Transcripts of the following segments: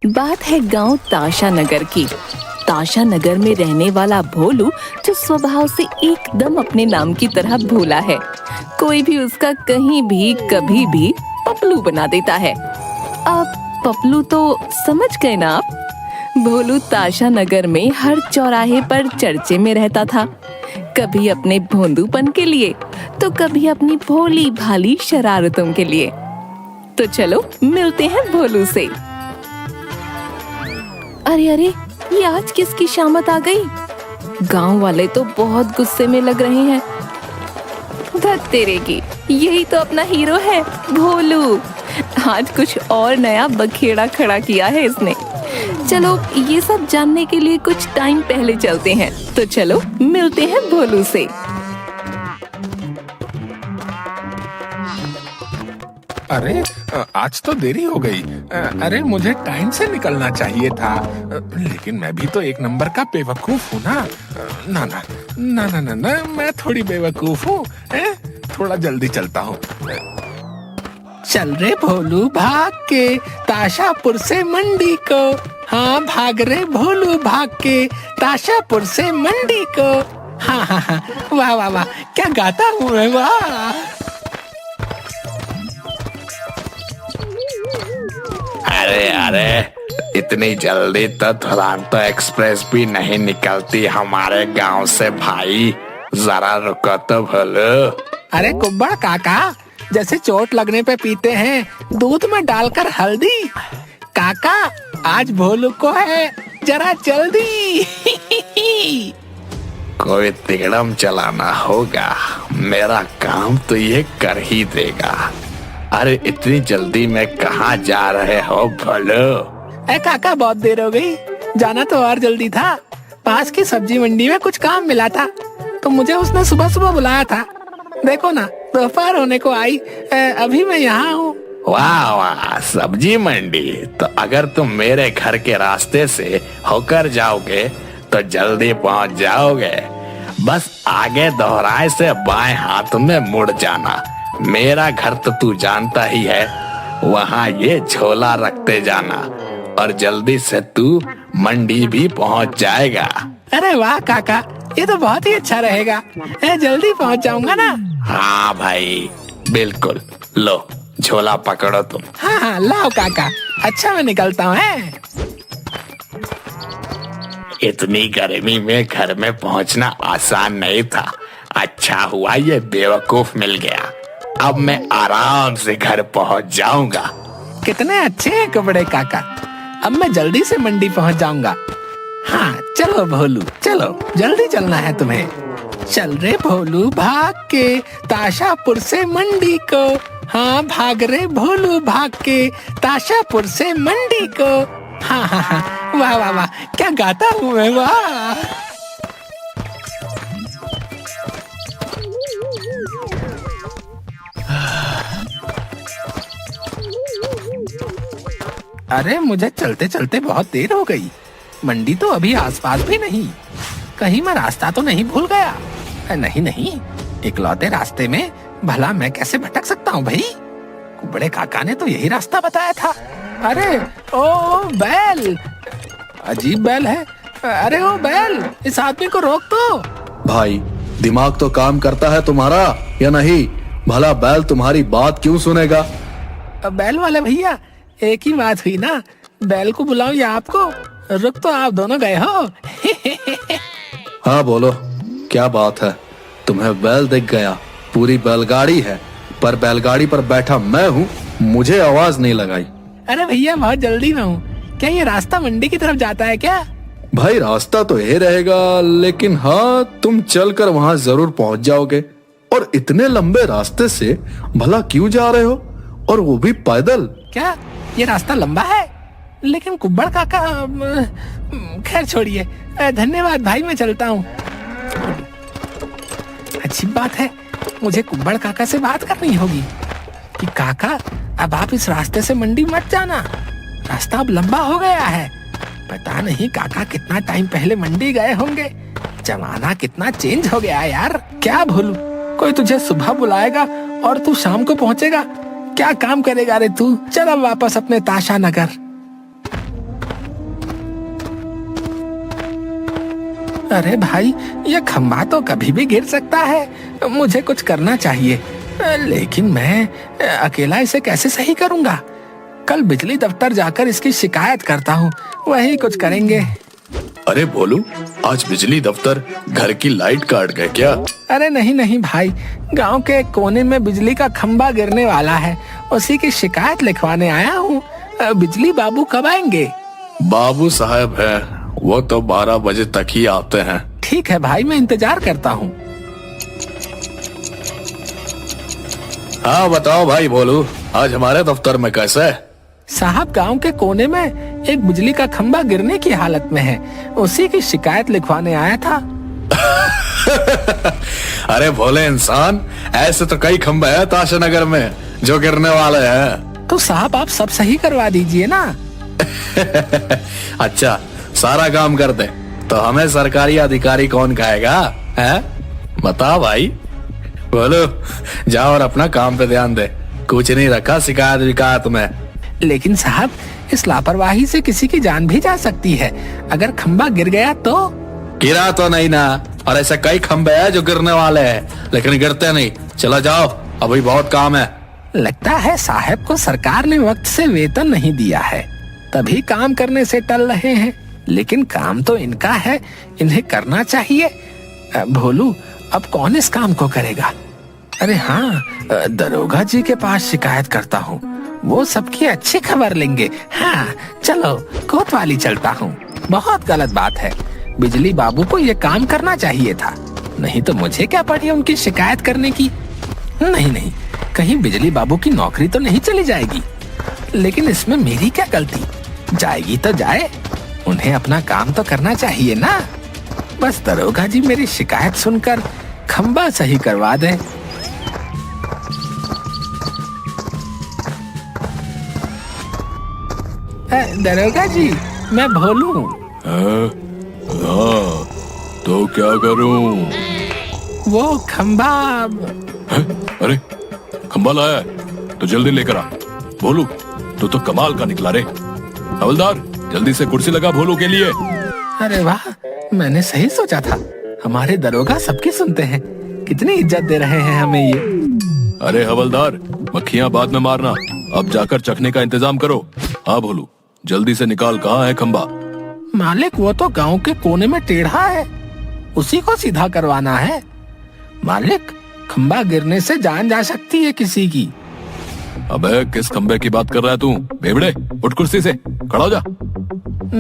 बात है गांव ताशा नगर की। ताशा नगर में रहने वाला भोलू जो स्वभाव से एकदम अपने नाम की तरह भोला है। कोई भी उसका कहीं भी कभी भी पपलू बना देता है। अब पपलू तो समझ गए ना आप। भोलू ताशा नगर में हर चौराहे पर चर्चे में रहता था, कभी अपने भोंदूपन के लिए तो कभी अपनी भोली भाली शरारतों के लिए। तो चलो मिलते हैं भोलू से। अरे अरे, ये आज किसकी शामत आ गई? गांव वाले तो बहुत गुस्से में लग रहे हैं। धत तेरे की, यही तो अपना हीरो है भोलू। आज कुछ और नया बखेड़ा खड़ा किया है इसने। चलो ये सब जानने के लिए कुछ टाइम पहले चलते हैं। तो चलो मिलते हैं भोलू से। अरे आज तो देरी हो गई। अरे मुझे टाइम से निकलना चाहिए था, लेकिन मैं भी तो एक नंबर का बेवकूफ हूँ ना। ना ना ना ना ना ना, मैं थोड़ी बेवकूफ हूँ। थोड़ा जल्दी चलता हूँ। चल रे भोलू भाग के ताशापुर से मंडी को। हाँ भाग रे भोलू भाग के ताशापुर से मंडी को। हाँ हाँ हाँ, वाह वाह वाह, क्या गाता हूँ मैं, वाह। अरे अरे, इतनी जल्दी तो दुरंतो एक्सप्रेस भी नहीं निकलती हमारे गांव से भाई। जरा रुको तो भोलू। अरे कुब्बड़ काका, जैसे चोट लगने पे पीते हैं दूध में डालकर हल्दी। काका आज भोलू को है जरा जल्दी। कोई तिगड़म चलाना होगा, मेरा काम तो ये कर ही देगा। अरे इतनी जल्दी में कहाँ जा रहे हो भोलू? काका बहुत देर हो गई, जाना तो और जल्दी था। पास की सब्जी मंडी में कुछ काम मिला था, तो मुझे उसने सुबह सुबह बुलाया था। देखो ना, दोपहर होने को आई, अभी मैं यहाँ हूँ। वाह वाह, सब्जी मंडी। तो अगर तुम मेरे घर के रास्ते से होकर जाओगे तो जल्दी पहुँच जाओगे। बस आगे दोहराए से बाएं हाथ में मुड़ जाना। मेरा घर तो तू जानता ही है, वहाँ ये झोला रखते जाना और जल्दी से तू मंडी भी पहुँच जाएगा। अरे वाह काका, ये तो बहुत ही अच्छा रहेगा। जल्दी पहुँच जाऊंगा ना। हाँ भाई बिल्कुल, लो झोला पकड़ो तुम। हाँ हाँ लाओ काका, अच्छा मैं निकलता हूँ। इतनी गर्मी में घर में पहुँचना आसान नहीं था। अच्छा हुआ ये बेवकूफ मिल गया। अब मैं आराम से घर पहुँच जाऊंगा। कितने अच्छे हैं कपड़े काका। अब मैं जल्दी से मंडी पहुँच जाऊंगा। हाँ चलो भोलू, चलो जल्दी चलना है तुम्हें। चल रे भोलू भाग के ताशापुर से मंडी को। हाँ भाग रे भोलू भाग के ताशापुर से मंडी को। हाँ हाँ हाँ, वाह वाह वाह, क्या गाता हूँ मैं, वाह। अरे मुझे चलते चलते बहुत देर हो गई। मंडी तो अभी आसपास भी नहीं। कहीं मैं रास्ता तो नहीं भूल गया? नहीं नहीं, इकलौते रास्ते में भला मैं कैसे भटक सकता हूँ भाई? कुबड़े काका ने तो यही रास्ता बताया था। अरे ओ बैल, अजीब बैल है। अरे ओ बैल, इस आदमी को रोक तो। भाई दिमाग तो काम करता है तुम्हारा या नहीं? भला बैल तुम्हारी बात क्यों सुनेगा? बैल वाले भैया, एक ही बात हुई ना, बैल को बुलाऊं या आपको? रुक तो आप दोनों गए हो। हाँ बोलो, क्या बात है? तुम्हें बैल दिख गया? पूरी बैलगाड़ी है, पर बैलगाड़ी पर बैठा मैं हूँ, मुझे आवाज नहीं लगाई। अरे भैया बहुत जल्दी में हूँ। क्या ये रास्ता मंडी की तरफ जाता है क्या? भाई रास्ता तो यही रहेगा, लेकिन हाँ तुम चलकर वहाँ जरूर पहुँच जाओगे। और इतने लंबे रास्ते से भला क्यों जा रहे हो, और वो भी पैदल? क्या ये रास्ता लंबा है? लेकिन कुब्बड़ काका, खैर छोड़िए, धन्यवाद भाई, मैं चलता हूँ। अच्छी बात है, मुझे कुब्बड़ काका से बात करनी होगी कि काका अब आप इस रास्ते से मंडी मत जाना, रास्ता अब लंबा हो गया है। पता नहीं काका कितना टाइम पहले मंडी गए होंगे। जमाना कितना चेंज हो गया है यार। क्या भूलू, कोई तुझे सुबह बुलाएगा और तू शाम को पहुंचेगा। क्या काम करेगा रे तू? चल अब वापस अपने ताशा नगर। अरे भाई, ये खंभा तो कभी भी गिर सकता है, मुझे कुछ करना चाहिए। लेकिन मैं अकेला इसे कैसे सही करूंगा? कल बिजली दफ्तर जाकर इसकी शिकायत करता हूँ, वही कुछ करेंगे। अरे भोलू, आज बिजली दफ्तर घर की लाइट काट गए क्या? अरे नहीं नहीं भाई, गांव के एक कोने में बिजली का खंभा गिरने वाला है, उसी की शिकायत लिखवाने आया हूँ। बिजली बाबू कब आएंगे? बाबू साहब है, वो तो 12 बजे तक ही आते हैं। ठीक है भाई, मैं इंतजार करता हूँ। हाँ बताओ भाई भोलू, आज हमारे दफ्तर में कैसे है? साहब, गांव के कोने में एक बिजली का खंभा गिरने की हालत में है, उसी की शिकायत लिखवाने आया था। अरे भोले इंसान, ऐसे तो कई खंभे हैं ताशानगर में जो गिरने वाले हैं। तो साहब आप सब सही करवा दीजिए ना। अच्छा, सारा काम कर दे तो हमें सरकारी अधिकारी कौन कहेगा? है बता भाई। बोलो, जाओ और अपना काम पे ध्यान दे, कुछ नहीं रखा शिकायत विकायत में। लेकिन साहब, इस लापरवाही से किसी की जान भी जा सकती है। अगर खंभा गिर गया तो? गिरा तो नहीं ना, और ऐसे कई खंभे हैं जो गिरने वाले हैं लेकिन गिरते नहीं। चलो जाओ, अभी बहुत काम है। लगता है साहब को सरकार ने वक्त से वेतन नहीं दिया है, तभी काम करने से टल रहे हैं। लेकिन काम तो इनका है, इन्हें करना चाहिए। भोलू, अब कौन इस काम को करेगा? अरे हाँ, दरोगा जी के पास शिकायत करता हूँ, वो सबकी अच्छी खबर लेंगे। हाँ चलो, कोतवाली चलता हूँ। बहुत गलत बात है, बिजली बाबू को ये काम करना चाहिए था, नहीं तो मुझे क्या पड़ी उनकी शिकायत करने की। नहीं नहीं, कहीं बिजली बाबू की नौकरी तो नहीं चली जाएगी। लेकिन इसमें मेरी क्या गलती? जाएगी तो जाए, उन्हें अपना काम तो करना चाहिए ना। बस दरोगा जी मेरी शिकायत सुनकर खंभा सही करवा दे। दरोगा जी, मैं भोलू। हाँ, तो क्या करूं? वो खंभा। अरे खंभा लाया है तो जल्दी लेकर आ। भोलू, तू तो कमाल का निकला रे। हवलदार, जल्दी से कुर्सी लगा भोलू के लिए। अरे वाह, मैंने सही सोचा था, हमारे दरोगा सबकी सुनते हैं। कितनी इज्जत दे रहे हैं हमें ये। अरे हवलदार, मक्खियां बाद में मारना, अब जाकर चखने का इंतजाम करो। हाँ भोलू, जल्दी से निकाल, कहाँ है खंभा? मालिक, वो तो गांव के कोने में टेढ़ा है, उसी को सीधा करवाना है। मालिक, खंभा गिरने से जान जा सकती है किसी की। अबे किस खंबे की बात कर रहा है तू? बेवड़े, उठ कुर्सी से, खड़ा हो जा।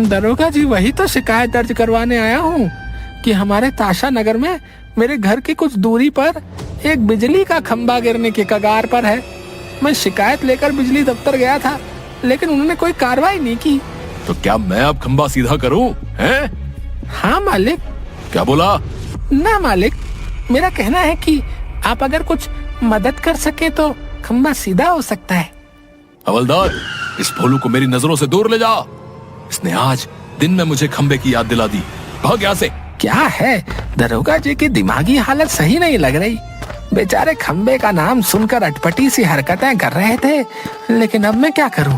दरोगा जी, वही तो शिकायत दर्ज करवाने आया हूँ कि हमारे ताशा नगर में मेरे घर की कुछ दूरी पर एक बिजली का खंभा गिरने के कगार पर है। मैं शिकायत लेकर बिजली दफ्तर गया था, लेकिन उन्होंने कोई कार्रवाई नहीं की। तो क्या मैं अब खंभा सीधा करूं? हैं? हाँ मालिक। क्या बोला? ना मालिक, मेरा कहना है कि आप अगर कुछ मदद कर सके तो खंभा सीधा हो सकता है। हवलदार, इस भोलू को मेरी नजरों से दूर ले जा। इसने आज दिन में मुझे खंबे की याद दिला दी। भाग यहाँ से। क्या है, दरोगा जी की दिमागी हालत सही नहीं लग रही। बेचारे खंबे का नाम सुनकर अटपटी सी हरकतें कर रहे थे, लेकिन अब मैं क्या करूं?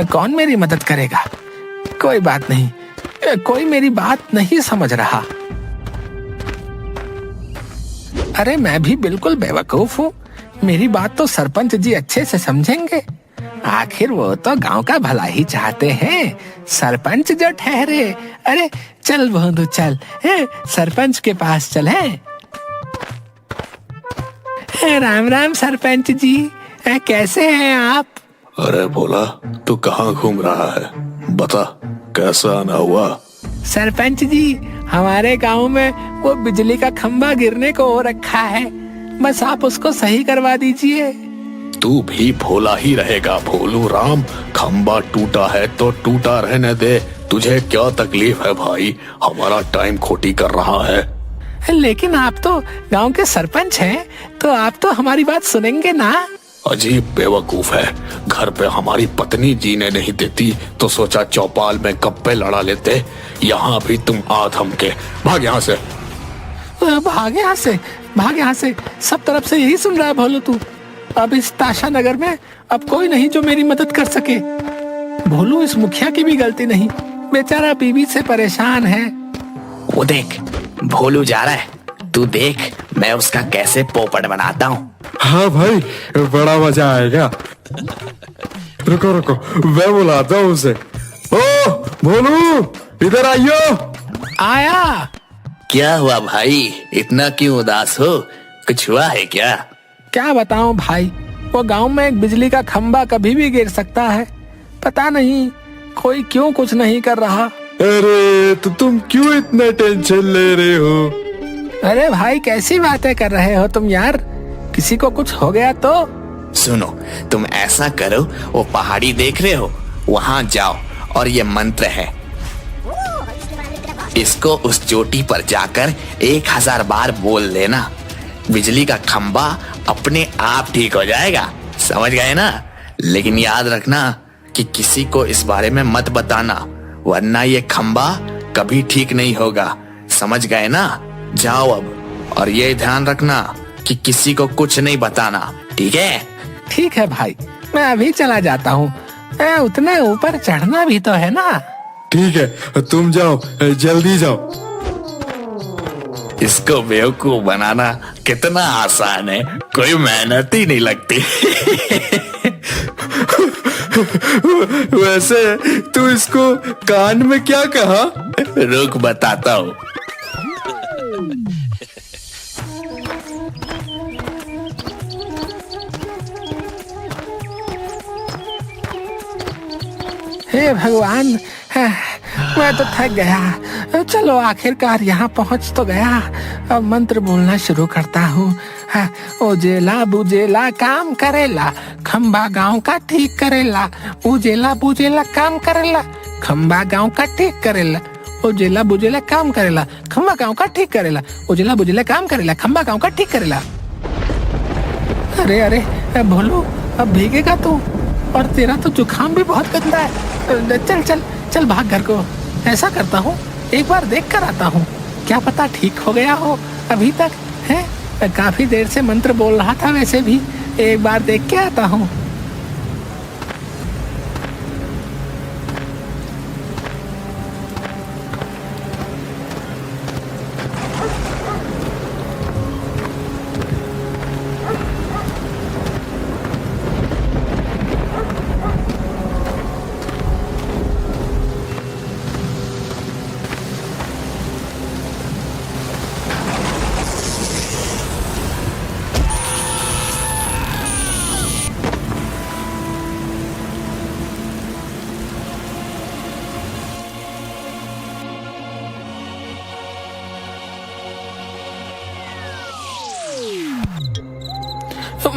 कौन मेरी मदद करेगा? कोई बात नहीं, कोई मेरी बात नहीं समझ रहा। अरे मैं भी बिल्कुल बेवकूफ हूँ, मेरी बात तो सरपंच जी अच्छे से समझेंगे। आखिर वो तो गांव का भला ही चाहते हैं, सरपंच जो ठहरे। अरे चल बंधु चल, सरपंच के पास चल। राम राम सरपंच जी, कैसे हैं आप? अरे भोला, तू कहाँ घूम रहा है? बता, कैसा आना हुआ? सरपंच जी, हमारे गांव में वो बिजली का खंभा गिरने को हो रखा है, बस आप उसको सही करवा दीजिए। तू भी भोला ही रहेगा भोलू राम। खंभा टूटा है तो टूटा रहने दे, तुझे क्या तकलीफ है भाई? हमारा टाइम खोटी कर रहा है। लेकिन आप तो गांव के सरपंच हैं, तो आप तो हमारी बात सुनेंगे ना? अजीब बेवकूफ है, घर पे हमारी पत्नी जीने नहीं देती तो सोचा चौपाल में गप्पे लड़ा लेते। यहाँ भी तुम आ थमके। भाग यहाँ से। भाग यहाँ से, भाग यहाँ से, सब तरफ से यही सुन रहा है भोलू तू। अब इस ताशा नगर में अब कोई नहीं जो मेरी मदद कर सके। भोलू, इस मुखिया की भी गलती नहीं, बेचारा बीवी से परेशान है। वो देख, भोलू जा रहा है, तू देख मैं उसका कैसे पोपट बनाता हूँ। हाँ भाई, बड़ा मजा आएगा। रुको रुको, मैं बुलाता हूँ उसे। ओ भोलू, इधर आइयो। आया। क्या हुआ भाई, इतना क्यों उदास हो? कुछ हुआ है क्या? क्या बताऊं भाई, वो गांव में एक बिजली का खंभा कभी भी गिर सकता है। पता नहीं कोई क्यों कुछ नहीं कर रहा। अरे तो तुम क्यों इतना टेंशन ले रहे हो? अरे भाई कैसी बातें कर रहे हो तुम यार, किसी को कुछ हो गया तो? सुनो, तुम ऐसा करो, वो पहाड़ी देख रहे हो, वहां जाओ और ये मंत्र है, इसको उस चोटी पर जाकर 1000 बार बोल लेना। बिजली का खंभा अपने आप ठीक हो जाएगा, समझ गए ना? लेकिन याद रखना कि किसी को इस बारे में मत बताना, वरना ये खंभा कभी ठीक नहीं होगा, समझ गए ना? जाओ अब, और ये ध्यान रखना कि किसी को कुछ नहीं बताना, ठीक है? ठीक है भाई, मैं अभी चला जाता हूँ, उतने ऊपर चढ़ना भी तो है ना। ठीक है, तुम जाओ, जल्दी जाओ। इसको बेवकूफ बनाना कितना आसान है, कोई मेहनत ही नहीं लगती। वैसे तू इसको कान में क्या कहा? रुक बताता हूँ। हे भगवान, मैं तो थक गया। चलो आखिरकार यहाँ पहुँच तो गया। अब मंत्र बोलना शुरू करता हूँ। उजेला बुजेला काम करेला, खंबा गांव का ठीक करेला। उजेला बुजेला काम करेला, खंबा गांव का ठीक करेला। उजेला बुजेला काम करेला, खंबा गांव का ठीक करेला। उजेला बुजेला काम करेला, खंबा गांव का ठीक करेला। अरे अरे भोलू, अब भीगेगा तू, और तेरा तो जुकाम भी बहुत गंदा है। चल चल चल भाग घर को। ऐसा करता हूँ, एक बार देख कर आता हूँ, क्या पता ठीक हो गया हो अभी तक है। काफी देर से मंत्र बोल रहा था, वैसे भी एक बार देख के आता हूँ।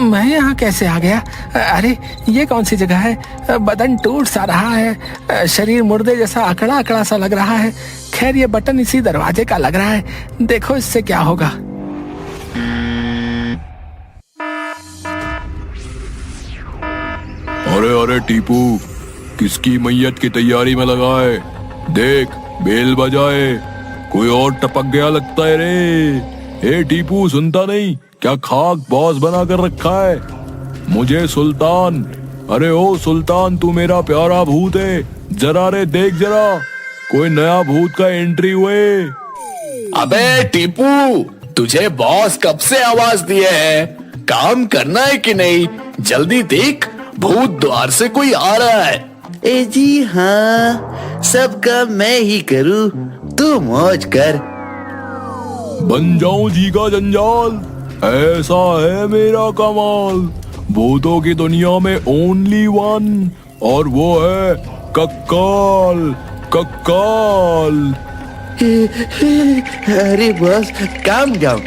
मैं यहाँ कैसे आ गया? अरे ये कौन सी जगह है? बदन टूट सा रहा है, शरीर मुर्दे जैसा अकड़ा अकड़ा सा लग रहा है। खैर ये बटन इसी दरवाजे का लग रहा है, देखो इससे क्या होगा। अरे अरे टीपू, किसकी मैयत की तैयारी में लगा है? देख बेल बजाए, कोई और टपक गया लगता है रे। ए टीपू, सुनता नहीं क्या खाक बॉस बना कर रखा है मुझे? सुल्तान, अरे ओ सुल्तान, तू मेरा प्यारा भूत है, जरा रे देख जरा, कोई नया भूत का एंट्री हुए। अबे टीपू, तुझे बॉस कब से आवाज दिए है? काम करना है कि नहीं? जल्दी देख, भूत द्वार से कोई आ रहा है। ए जी हाँ, सब काम मैं ही करूँ, तू मौज कर। बन जाऊं जी का जंजाल, ऐसा है मेरा कमाल। भूतों की दुनिया में ओनली वन, और वो है कक्काल। कक्काल। अरे बॉस, काम डाउन,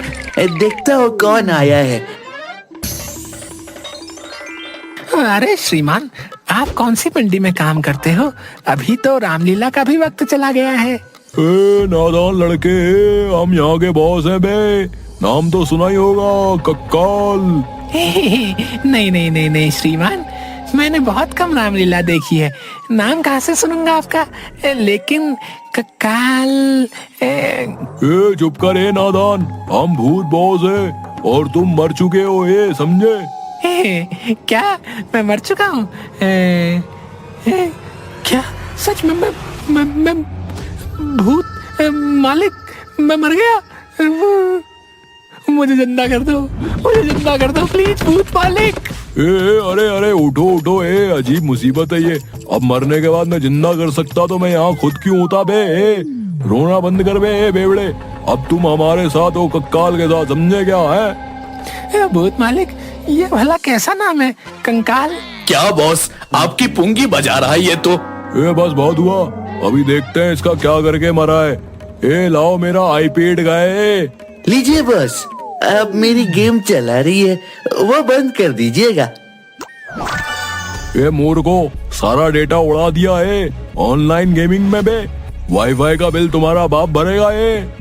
देखता हूँ कौन आया है। अरे श्रीमान, आप कौन सी मंडी में काम करते हो? अभी तो रामलीला का भी वक्त चला गया है। ए नादान लड़के, हम यहाँ के बॉस हैं बे, नाम तो सुना ही होगा, कक्काल। नहीं नहीं नहीं नहीं श्रीमान, मैंने बहुत कम रामलीला देखी है, नाम कहाँ से सुनूंगा आपका? लेकिन कक्काल। ए चुप कर ए नादान, हम भूत बॉस है और तुम मर चुके हो, ये समझे? क्या मैं मर चुका हूँ? क्या सच में? मैं भूत? मालिक मैं मर गया। मुझे जिंदा कर दो, मुझे जिंदा कर दो प्लीज भूत मालिक। अरे अरे उठो उठो, अजीब मुसीबत है ये। अब मरने के बाद मैं जिंदा कर सकता तो मैं यहाँ खुद क्यों होता बे? रोना बंद कर बे बेवड़े। अब तुम हमारे साथ हो कंकाल के साथ, समझे क्या है? भूत मालिक, ये भला कैसा नाम है, कंकाल? क्या बॉस, आपकी पुंगी बजा रहा है ये तो। बस बहुत हुआ, अभी देखते हैं इसका क्या करके मरा है। लाओ मेरा आईपैड गए। लीजिए बॉस, अब मेरी गेम चला रही है, वो बंद कर दीजिएगा। मूर्खो, सारा डेटा उड़ा दिया है ऑनलाइन गेमिंग में बे। वाईफाई का बिल तुम्हारा बाप भरेगा ये।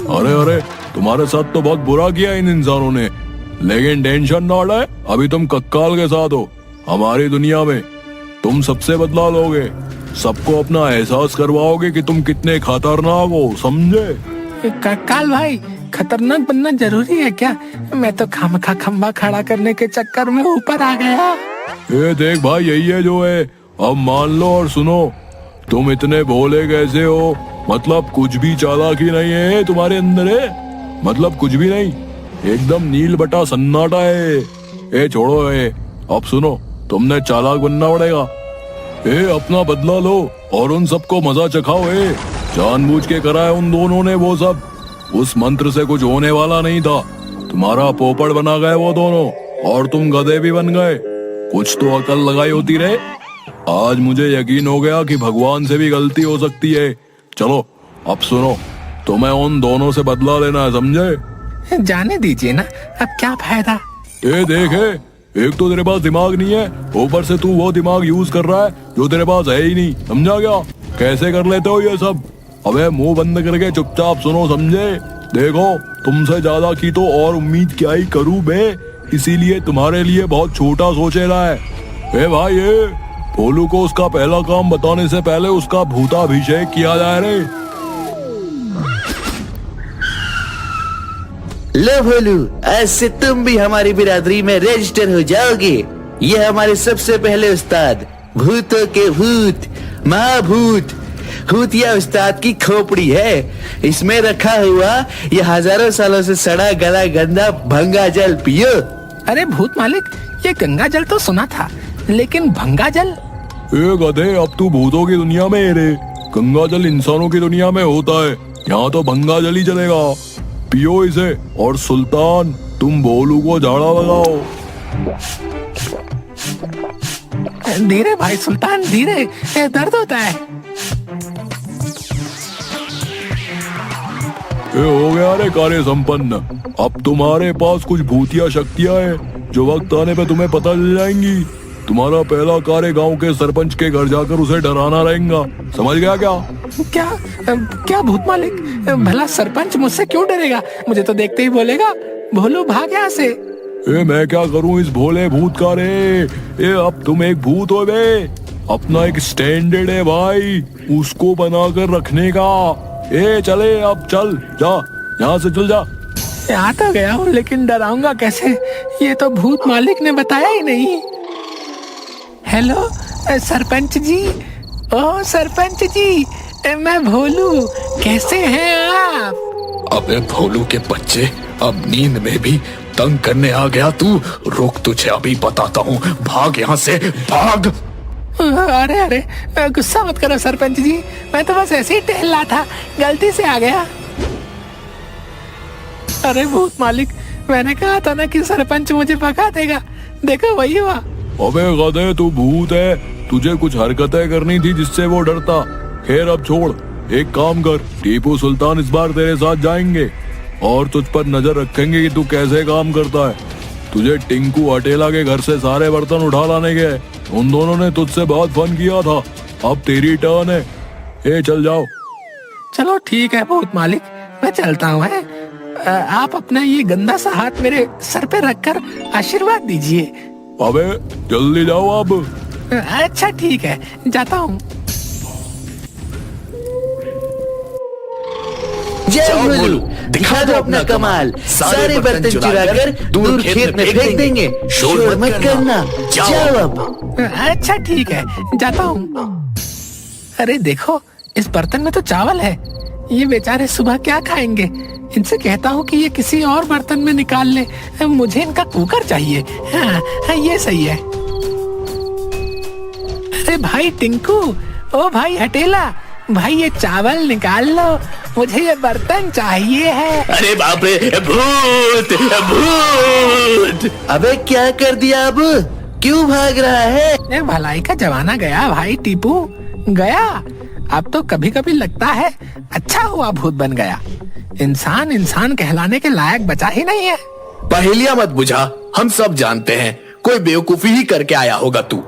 अरे अरे, तुम्हारे साथ तो बहुत बुरा किया इन इंसानों ने, लेकिन टेंशन ना ले, अभी तुम कक्काल के साथ हो हमारी दुनिया में। तुम सबसे बदला लोगे, सबको अपना एहसास करवाओगे कि तुम कितने खतरनाक हो, समझे? कक्काल भाई, खतरनाक बनना जरूरी है क्या? मैं तो खामखा खंबा खड़ा करने के चक्कर में ऊपर आ गया। देख भाई, यही है जो है। अब मान लो और सुनो, तुम इतने भोले कैसे हो? मतलब कुछ भी चालाकी नहीं है तुम्हारे अंदर है, मतलब कुछ भी नहीं, एकदम नील बटा सन्नाटा है। छोड़ो अब सुनो, तुमने चालाक बनना पड़ेगा। अपना बदला लो और उन सबको मजा चखाओ। जानबूझ के कराए उन दोनों ने वो सब। उस मंत्र से कुछ होने वाला नहीं था, तुम्हारा पोपड़ बना गए वो दोनों, और तुम गधे भी बन गए। कुछ तो अकल लगाई होती रहे। आज मुझे यकीन हो गया कि भगवान से भी गलती हो सकती है। चलो अब सुनो, तुम्हें उन दोनों से बदला लेना है, समझे? जाने दीजिए ना, अब क्या फायदा? देखे, एक तो तेरे पास दिमाग नहीं है, ऊपर से तू वो दिमाग यूज कर रहा है जो तेरे पास है ही नहीं, समझा क्या? कैसे कर लेते हो ये सब? अबे मुंह बंद करके चुपचाप सुनो, समझे? देखो, तुमसे ज्यादा की तो और उम्मीद क्या ही करूं बे, इसीलिए तुम्हारे लिए बहुत छोटा सोचे रहा है। भाई, भोलू को उसका पहला काम बताने से पहले उसका भूताभिषेक किया जाए रे। लो भोलू, आज से तुम भी हमारी बिरादरी में रजिस्टर हो जाओगे। ये हमारे सबसे पहले उस्ताद, भूतों के भूत, महाभूत भूतिया उस्ताद की खोपड़ी है। इसमें रखा हुआ ये हजारों सालों से सड़ा गला गंदा भंगा जल पियो। अरे भूत मालिक, ये गंगा जल तो सुना था, लेकिन भंगा जल? गधे, अब तू भूतों की दुनिया में है रे, गंगा जल इंसानों की दुनिया में होता है। यहाँ तो भंगा जल ही चलेगा। पियो इसे, और सुल्तान तुम भोलू को झाड़ा लगाओ। धीरे भाई सुल्तान, धीरे, दर्द होता है। हो गया रे कार्य संपन्न। अब तुम्हारे पास कुछ भूतिया शक्तियां हैं जो वक्त आने पे तुम्हें पता चल जाएंगी। तुम्हारा पहला कार्य गांव के सरपंच के घर जाकर उसे डराना रहेगा, समझ गया क्या? क्या भूत मालिक, भला सरपंच मुझसे क्यों डरेगा? मुझे तो देखते ही बोलेगा, भोलू भाग यहाँ से। मैं क्या करूं इस भोले भूत का रे? अब तुम एक भूत हो बे, अपना एक स्टैंडर्ड है भाई, उसको बनाकर रखने का। चले, अब चल, जा यहाँ से, चल जा। आ तो गया हूँ, लेकिन डराऊंगा कैसे? ये तो भूत मालिक ने बताया ही नहीं। हेलो सरपंच जी, ओ सरपंच जी, मैं भोलू, कैसे हैं आप? अबे भोलू के बच्चे, अब नींद में भी तंग करने आ गया तू। रुक, तुझे अभी बताता हूँ, भाग यहाँ से, भाग। अरे अरे, गुस्सा मत करो सरपंच जी, मैं तो बस ऐसे ही टहल रहा था, गलती से आ गया। अरे भूत मालिक, मैंने कहा था ना कि सरपंच मुझे भगा देगा, देखो वही हुआ। अबे गधे, तू भूत है, तुझे कुछ हरकतें करनी थी जिससे वो डरता। खैर अब छोड़, एक काम कर, टीपू सुल्तान इस बार तेरे साथ जाएंगे और तुझ पर नजर रखेंगे कि तू कैसे काम करता है। तुझे टिंकू अटेला के घर से सारे बर्तन उठा लाने गए, उन दोनों ने तुझसे बहुत फन किया था। अब तेरी टर्न है, चल जाओ। चलो ठीक है भूत मालिक, मैं चलता हूँ। आप अपना ये गंदा सा हाथ मेरे सर पे रखकर आशीर्वाद दीजिए। अबे जल्दी जाओ अब। अच्छा ठीक है, जाता हूँ। जय भोलू, दिखा दो अपना कमाल। सारे बर्तन चुरा कर दूर खेत में फेंक देंगे। शोर मत करना, जाओ अब। अच्छा ठीक है, जाता हूँ। अरे देखो, इस बर्तन में तो चावल है। ये बेचारे सुबह क्या खाएंगे? इनसे कहता हूँ कि ये किसी और बर्तन में निकाल ले। मुझे इनका कुकर चाहिए। हाँ, ये सही है। अरे भाई टिंकू, ओ भाई हटेला, भाई ये चावल निकाल लो, मुझे ये बर्तन चाहिए है। अरे बाप रे, भूत भूत। अबे क्या कर दिया अब? क्यों भाग रहा है? भलाई का जमाना गया भाई टीपू, गया। अब तो कभी कभी लगता है अच्छा हुआ भूत बन गया। इंसान इंसान कहलाने के लायक बचा ही नहीं है। पहेलियां मत बुझा, हम सब जानते हैं कोई बेवकूफी ही करके आया होगा तू।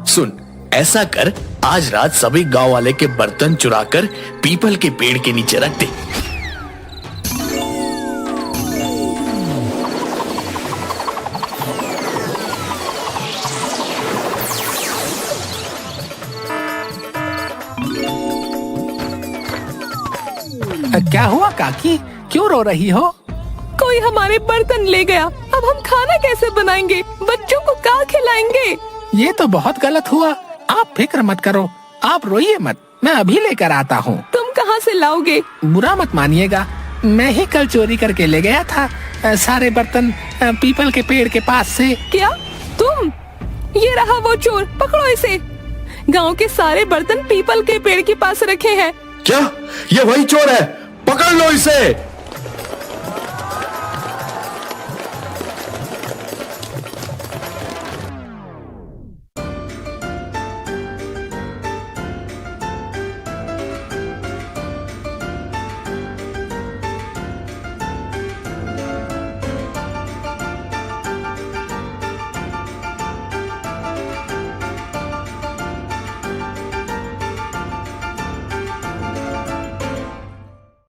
सुन, ऐसा कर, आज रात सभी गांव वाले के बर्तन चुराकर पीपल के पेड़ के नीचे रख दे। क्या हुआ काकी, क्यों रो रही हो? कोई हमारे बर्तन ले गया, अब हम खाना कैसे बनाएंगे? बच्चों को क्या खिलाएंगे? ये तो बहुत गलत हुआ। आप फिक्र मत करो, आप रोइए मत, मैं अभी लेकर आता हूँ। तुम कहाँ से लाओगे? बुरा मत मानिएगा, मैं ही कल चोरी करके ले गया था सारे बर्तन पीपल के पेड़ के पास से। क्या तुम? ये रहा वो चोर, पकड़ो इसे। गांव के सारे बर्तन पीपल के पेड़ के पास रखे हैं। क्या ये वही चोर है? पकड़ लो इसे।